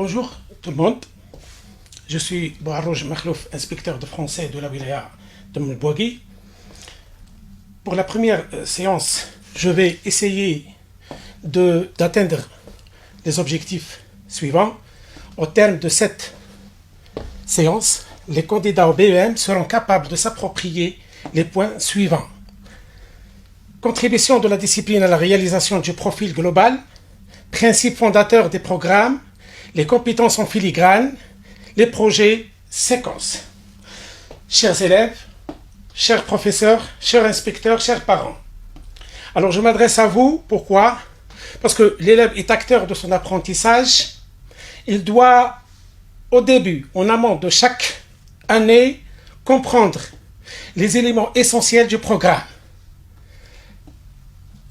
Bonjour tout le monde, je suis Bouharouj Makhlouf, inspecteur de français de la wilaya de Mbouagui. Pour la première séance, je vais essayer d'atteindre les objectifs suivants. Au terme de cette séance, les candidats au BEM seront capables de s'approprier les points suivants. Contribution de la discipline à la réalisation du profil global, principe fondateur des programmes, les compétences en filigrane, les projets, séquences. Chers élèves, chers professeurs, chers inspecteurs, chers parents. Alors je m'adresse à vous, pourquoi? Parce que l'élève est acteur de son apprentissage. Il doit, au début, en amont de chaque année, comprendre les éléments essentiels du programme.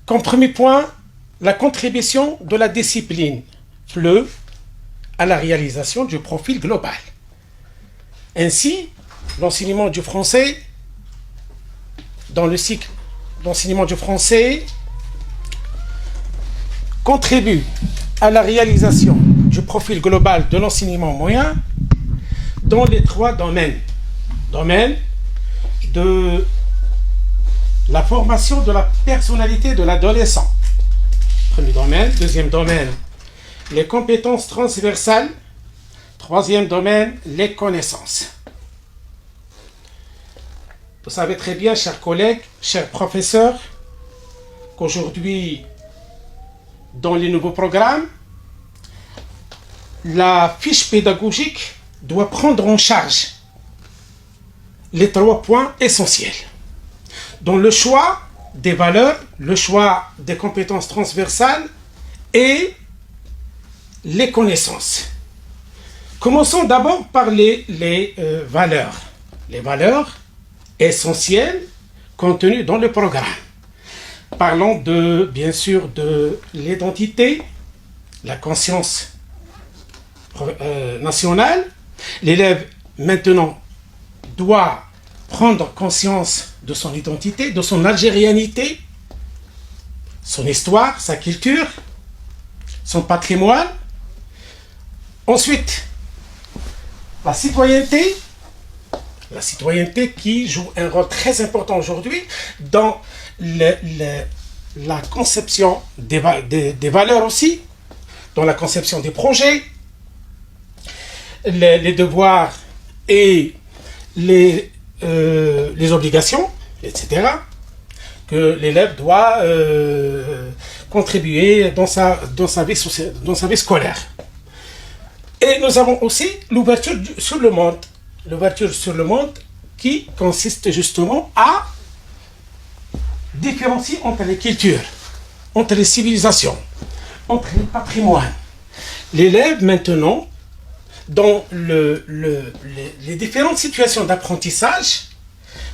Comme premier point, la contribution de la discipline FLE à la réalisation du profil global. Ainsi, l'enseignement du français, dans le cycle d'enseignement du français, contribue à la réalisation du profil global de l'enseignement moyen dans les trois domaines. Domaine de la formation de la personnalité de l'adolescent. Premier domaine. Deuxième domaine, les compétences transversales. Troisième domaine, les connaissances. Vous savez très bien, chers collègues, chers professeurs, qu'aujourd'hui, dans les nouveaux programmes, la fiche pédagogique doit prendre en charge les 3 points essentiels. Dans le choix des valeurs, le choix des compétences transversales et les connaissances. Commençons d'abord par les valeurs. Les valeurs essentielles contenues dans le programme. Parlons bien sûr de l'identité, la conscience nationale. L'élève maintenant doit prendre conscience de son identité, de son algérianité, son histoire, sa culture, son patrimoine. Ensuite, la citoyenneté qui joue un rôle très important aujourd'hui dans la conception des valeurs aussi, dans la conception des projets, les devoirs et les obligations, etc., que l'élève doit contribuer dans sa vie scolaire. Et nous avons aussi l'ouverture sur le monde. L'ouverture sur le monde qui consiste justement à différencier entre les cultures, entre les civilisations, entre les patrimoines. L'élève maintenant, dans les différentes situations d'apprentissage,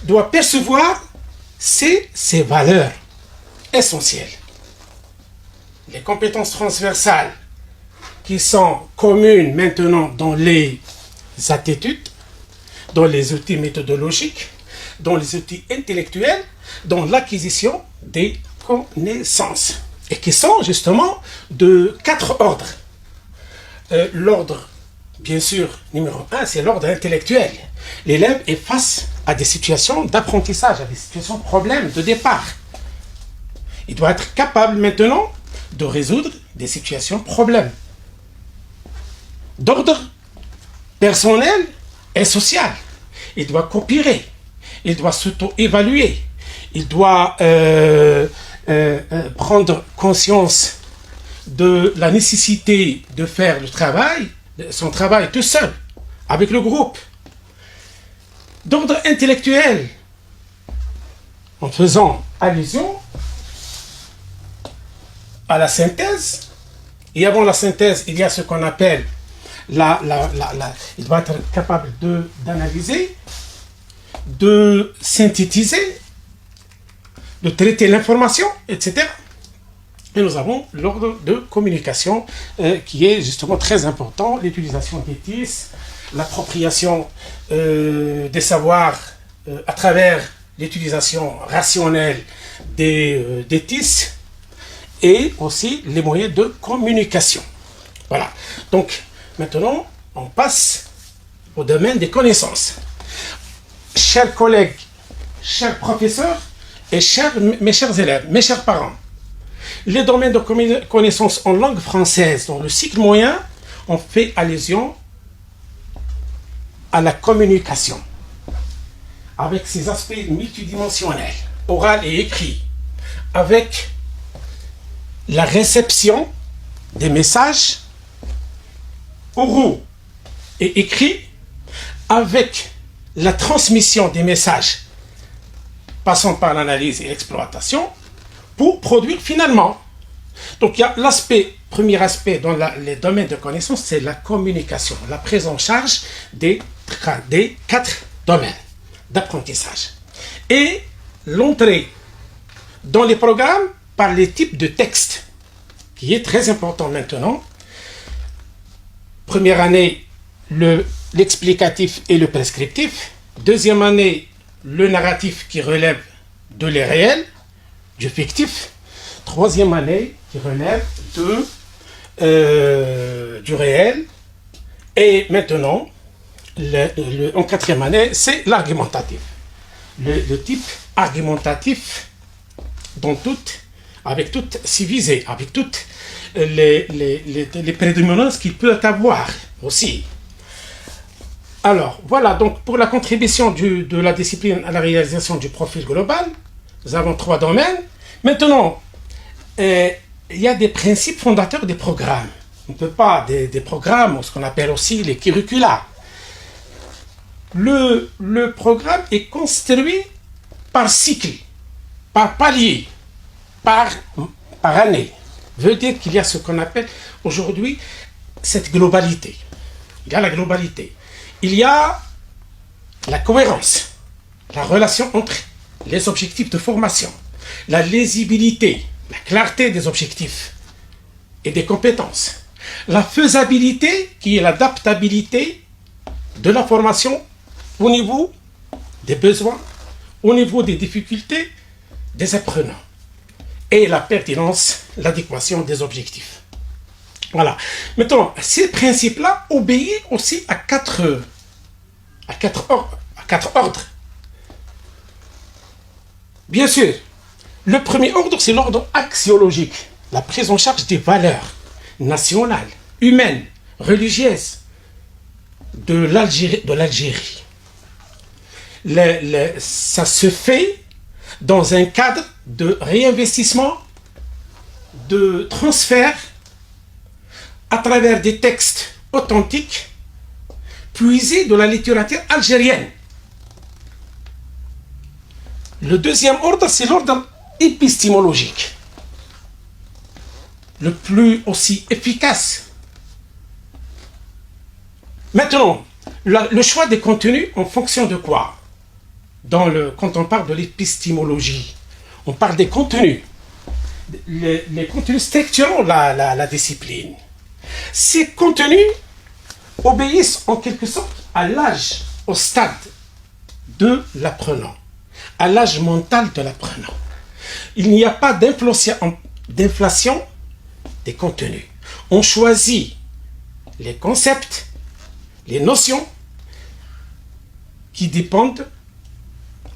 doit percevoir ces valeurs essentielles. Les compétences transversales qui sont communes maintenant dans les attitudes, dans les outils méthodologiques, dans les outils intellectuels, dans l'acquisition des connaissances. Et qui sont justement de 4 ordres. L'ordre, bien sûr, numéro 1, c'est l'ordre intellectuel. L'élève est face à des situations d'apprentissage, à des situations de problèmes de départ. Il doit être capable maintenant de résoudre des situations de problèmes. D'ordre personnel et social. Il doit coopérer, il doit s'auto-évaluer, il doit prendre conscience de la nécessité de faire son travail tout seul, avec le groupe. D'ordre intellectuel, en faisant allusion à la synthèse, et avant la synthèse, il y a ce qu'on appelle il doit être capable d'analyser, de synthétiser, de traiter l'information, etc. Et nous avons l'ordre de communication qui est justement très important, l'utilisation des TIS, l'appropriation des savoirs à travers l'utilisation rationnelle des TIS et aussi les moyens de communication. Voilà. Donc, Maintenant, on passe au domaine des connaissances. Chers collègues, chers professeurs et mes chers élèves, mes chers parents, les domaines de connaissances en langue française dans le cycle moyen ont fait allusion à la communication avec ses aspects multidimensionnels, oral et écrit, avec la réception des messages oraux et écrits, avec la transmission des messages passant par l'analyse et l'exploitation pour produire finalement. Donc il y a premier aspect dans les domaines de connaissance, c'est la communication, la prise en charge des 4 domaines d'apprentissage. Et l'entrée dans les programmes par les types de textes, qui est très important maintenant. Première année, l'explicatif et le prescriptif. Deuxième année, le narratif qui relève de l'irréel, du fictif. Troisième année, qui relève du réel. Et maintenant, en quatrième année, c'est l'argumentatif. Le type argumentatif avec toutes ses visées, avec toutes les prédominances qu'il peut avoir aussi. Alors, voilà, donc pour la contribution de la discipline à la réalisation du profil global, nous avons 3 domaines. Maintenant, il y a des principes fondateurs des programmes. On ne peut pas des programmes, ce qu'on appelle aussi les curricula. Le programme est construit par cycle, par palier, par année. Veut dire qu'il y a ce qu'on appelle aujourd'hui cette globalité. Il y a la globalité. Il y a la cohérence, la relation entre les objectifs de formation, la lisibilité, la clarté des objectifs et des compétences, la faisabilité qui est l'adaptabilité de la formation au niveau des besoins, au niveau des difficultés des apprenants et la pertinence, l'adéquation des objectifs. Voilà. Maintenant, ces principes-là obéissent aussi à quatre ordres. Bien sûr, le premier ordre, c'est l'ordre axiologique, la prise en charge des valeurs nationales, humaines, religieuses de l'Algérie. Ça se fait dans un cadre de réinvestissement, de transfert à travers des textes authentiques puisés de la littérature algérienne. Le deuxième ordre, c'est l'ordre épistémologique, le plus aussi efficace. Maintenant, le choix des contenus en fonction de quoi? Quand on parle de l'épistémologie, on parle des contenus. Les contenus structurant la discipline. Ces contenus obéissent en quelque sorte à l'âge, au stade de l'apprenant, à l'âge mental de l'apprenant. Il n'y a pas d'inflation des contenus. On choisit les concepts, les notions qui dépendent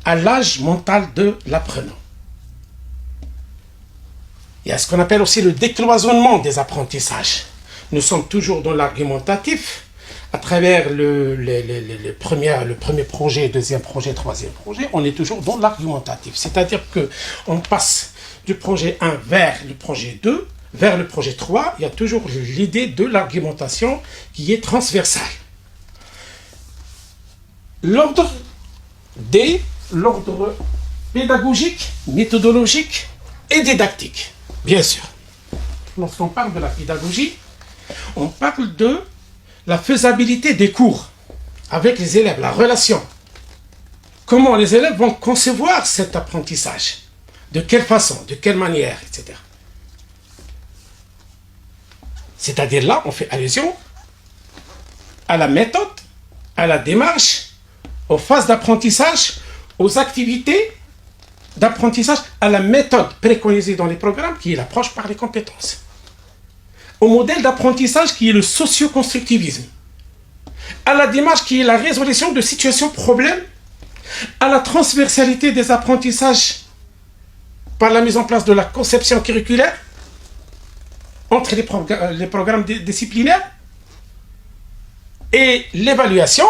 à l'âge mental de l'apprenant. Il y a ce qu'on appelle aussi le décloisonnement des apprentissages. Nous sommes toujours dans l'argumentatif à travers le premier projet, deuxième projet, troisième projet. On est toujours dans l'argumentatif. C'est-à-dire qu'on passe du projet 1 vers le projet 2, vers le projet 3. Il y a toujours l'idée de l'argumentation qui est transversale. L'ordre pédagogique, méthodologique et didactique, bien sûr. Lorsqu'on parle de la pédagogie, on parle de la faisabilité des cours avec les élèves, la relation. Comment les élèves vont concevoir cet apprentissage, de quelle façon, de quelle manière, etc. C'est-à-dire là, on fait allusion à la méthode, à la démarche, aux phases d'apprentissage, aux activités d'apprentissage, à la méthode préconisée dans les programmes qui est l'approche par les compétences. au modèle d'apprentissage qui est le socio-constructivisme, à la démarche qui est la résolution de situations problèmes, à la transversalité des apprentissages par la mise en place de la conception curriculaire entre les programmes disciplinaires et l'évaluation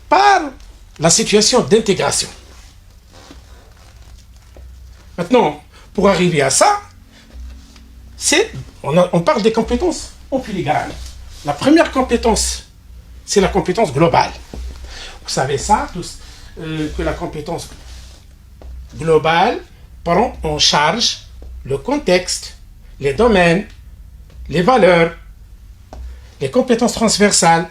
par la situation d'intégration. Maintenant, pour arriver à ça, on parle des compétences en filigrane. La première compétence, c'est la compétence globale. Vous savez ça, tous, que la compétence globale prend en charge le contexte, les domaines, les valeurs, les compétences transversales,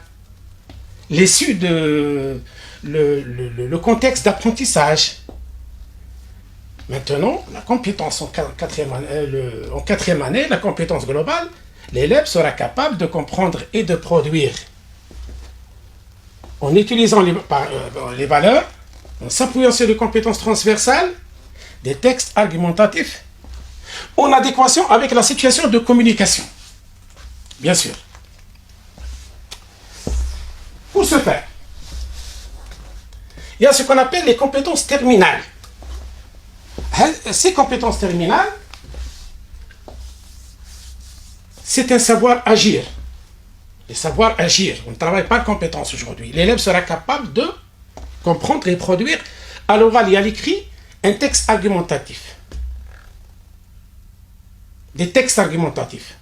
l'issue de le contexte d'apprentissage. Maintenant, la compétence en quatrième année, la compétence globale, l'élève sera capable de comprendre et de produire en utilisant les valeurs, en s'appuyant sur les compétences transversales, des textes argumentatifs en adéquation avec la situation de communication. Bien sûr. Pour ce faire, il y a ce qu'on appelle les compétences terminales. Ces compétences terminales, c'est un savoir agir. Le savoir agir. On ne travaille pas de compétences aujourd'hui. L'élève sera capable de comprendre et produire à l'oral et à l'écrit un texte argumentatif. Des textes argumentatifs.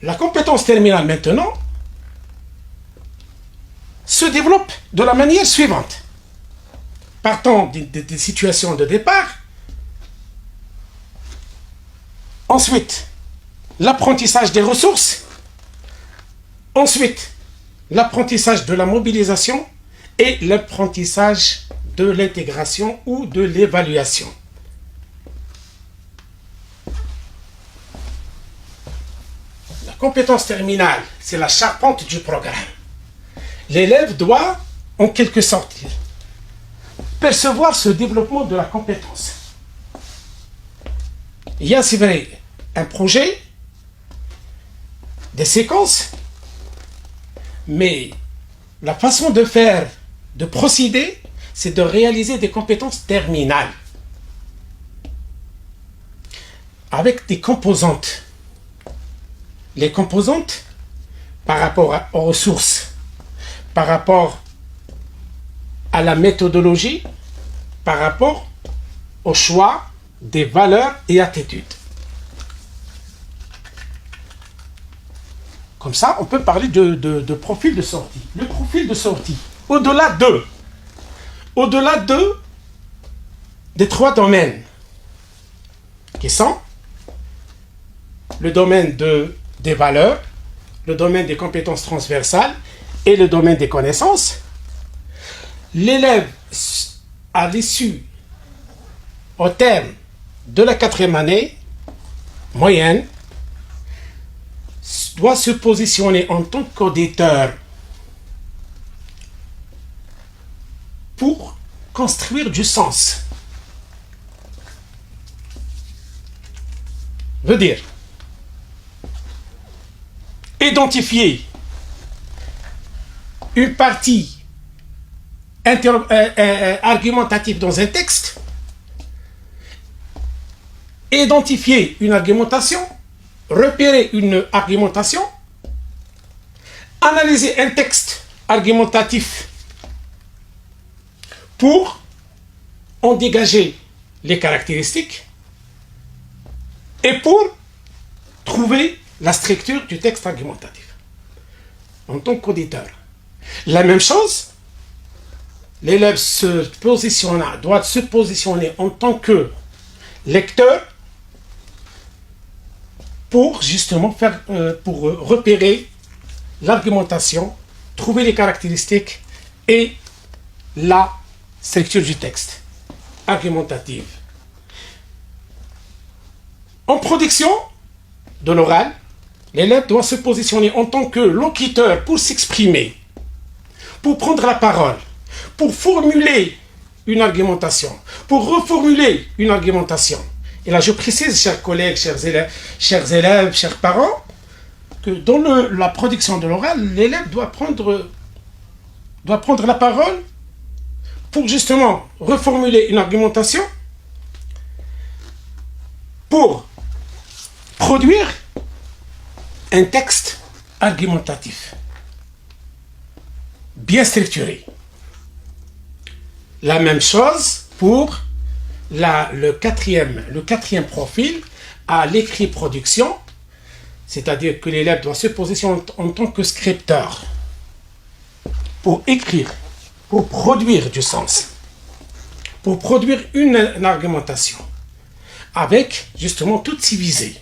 La compétence terminale maintenant se développe de la manière suivante. Partant des situations de départ, ensuite l'apprentissage des ressources, ensuite l'apprentissage de la mobilisation et l'apprentissage de l'intégration ou de l'évaluation. La compétence terminale, c'est la charpente du programme. L'élève doit, en quelque sorte, percevoir ce développement de la compétence. Il y a, c'est vrai, un projet, des séquences, mais la façon de faire, de procéder, c'est de réaliser des compétences terminales avec des composantes. Les composantes par rapport aux ressources, par rapport à la méthodologie, par rapport au choix des valeurs et attitudes. Comme ça, on peut parler de profil de sortie. Le profil de sortie, au-delà des trois domaines, qui sont le domaine des valeurs, le domaine des compétences transversales et le domaine des connaissances, l'élève, à l'issue, au terme de la quatrième année moyenne, doit se positionner en tant qu'auditeur pour construire du sens. Veut dire identifier une partie argumentative dans un texte, identifier une argumentation, repérer une argumentation, analyser un texte argumentatif pour en dégager les caractéristiques et pour trouver la structure du texte argumentatif en tant qu'auditeur. La même chose, l'élève doit se positionner en tant que lecteur pour justement pour repérer l'argumentation, trouver les caractéristiques et la structure du texte argumentative. En production de l'oral, l'élève doit se positionner en tant que locuteur pour s'exprimer, pour prendre la parole, pour formuler une argumentation, pour reformuler une argumentation Et là, je précise, chers collègues, chers élèves, chers parents, que dans la production de l'oral, l'élève doit prendre la parole pour justement reformuler une argumentation, pour produire un texte argumentatif, bien structuré. La même chose pour le quatrième profil à l'écrit production, c'est-à-dire que l'élève doit se positionner en tant que scripteur pour écrire, pour produire du sens, pour produire une argumentation avec justement toutes ces visées.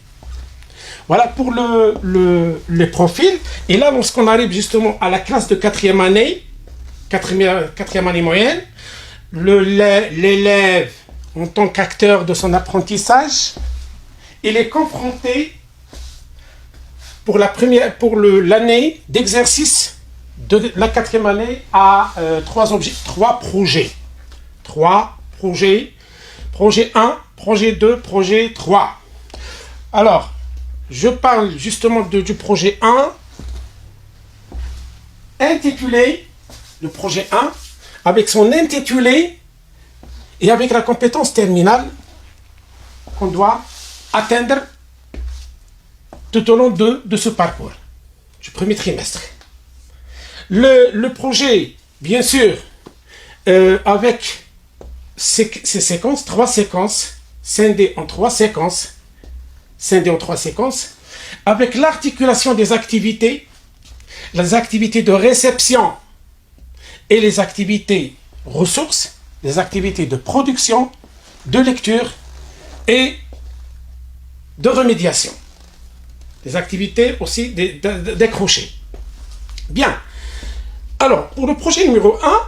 Voilà pour le profil. Et là, lorsqu'on arrive justement à la classe de quatrième année moyenne, l'élève, en tant qu'acteur de son apprentissage, il est confronté pour l'année d'exercice de la quatrième année à trois projets. Projet 1, projet 2, projet 3. Alors, je parle justement du projet 1, intitulé, le projet 1, avec son intitulé et avec la compétence terminale qu'on doit atteindre tout au long de ce parcours, du premier trimestre. Le projet, bien sûr, avec ces séquences, 3 séquences, scindées en 3 séquences, avec l'articulation des activités, les activités de réception et les activités ressources, les activités de production, de lecture et de remédiation. Des activités aussi décrochées. Bien. Alors, pour le projet numéro 1,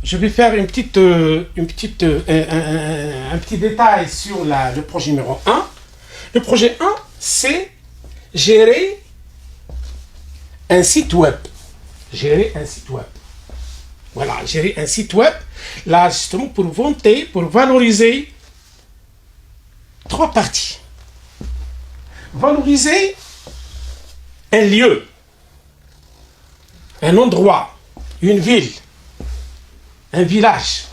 je vais faire un petit détail sur le projet numéro 1. Le projet 1, c'est gérer un site web. Voilà, gérer un site web. Là, justement, pour valoriser 3 parties. Valoriser un lieu, un endroit, une ville, un village.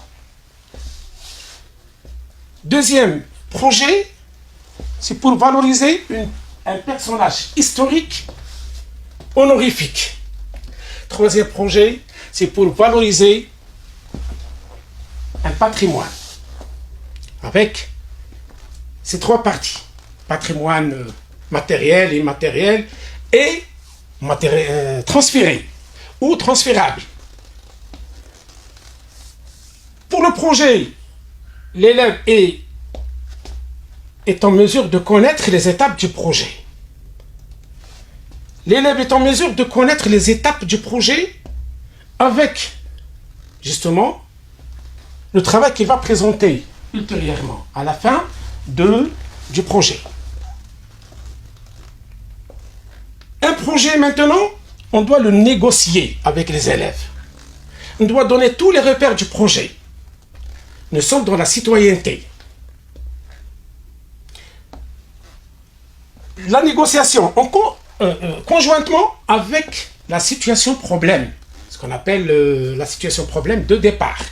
Deuxième projet, c'est pour valoriser un personnage historique honorifique. Troisième projet, c'est pour valoriser un patrimoine. Avec ces 3 parties. Patrimoine matériel, immatériel et transféré ou transférable. Pour le projet, l'élève est en mesure de connaître les étapes du projet. L'élève est en mesure de connaître les étapes du projet avec, justement, le travail qu'il va présenter ultérieurement, à la fin du projet. Un projet, maintenant, on doit le négocier avec les élèves. On doit donner tous les repères du projet. Nous sommes dans la citoyenneté. La négociation, conjointement avec la situation problème, ce qu'on appelle la situation problème de départ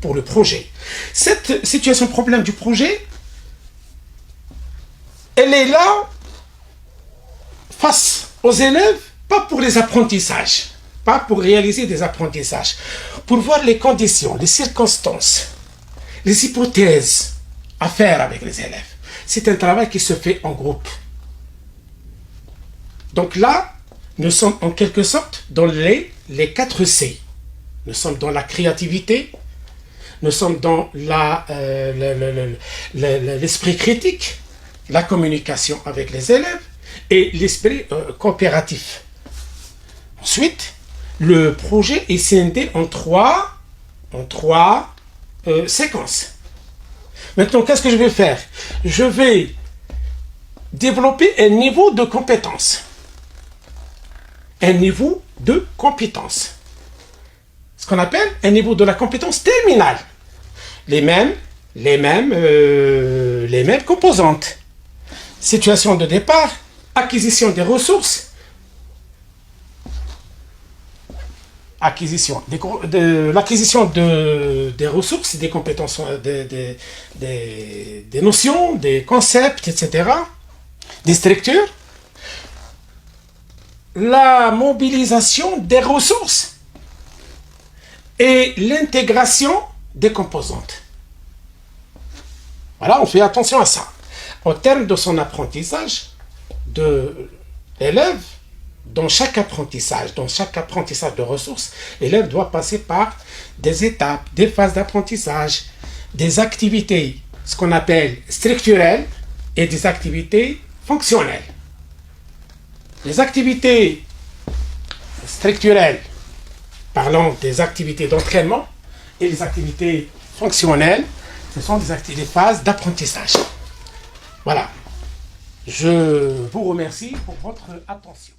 pour le projet. Cette situation problème du projet, elle est là face aux élèves, pas pour les apprentissages, pas pour réaliser des apprentissages, pour voir les conditions, les circonstances, les hypothèses à faire avec les élèves. C'est un travail qui se fait en groupe. Donc là, nous sommes en quelque sorte dans les 4 C. Nous sommes dans la créativité, nous sommes dans l'esprit critique, la communication avec les élèves et l'esprit coopératif. Ensuite, le projet est scindé en trois séquences. Maintenant, qu'est-ce que je vais faire? Je vais développer un niveau de compétence. Un niveau de compétence. Ce qu'on appelle un niveau de la compétence terminale. Les mêmes les mêmes composantes. Situation de départ, acquisition des ressources, l'acquisition des ressources, des compétences, des notions, des concepts, etc., des structures, la mobilisation des ressources et l'intégration des composantes. Voilà, on fait attention à ça. Au terme de son apprentissage, de l'élève, dans chaque apprentissage de ressources, l'élève doit passer par des étapes, des phases d'apprentissage, des activités, ce qu'on appelle structurelles, et des activités fonctionnelles. Les activités structurelles, parlons des activités d'entraînement, et les activités fonctionnelles, ce sont des phases d'apprentissage. Voilà. Je vous remercie pour votre attention.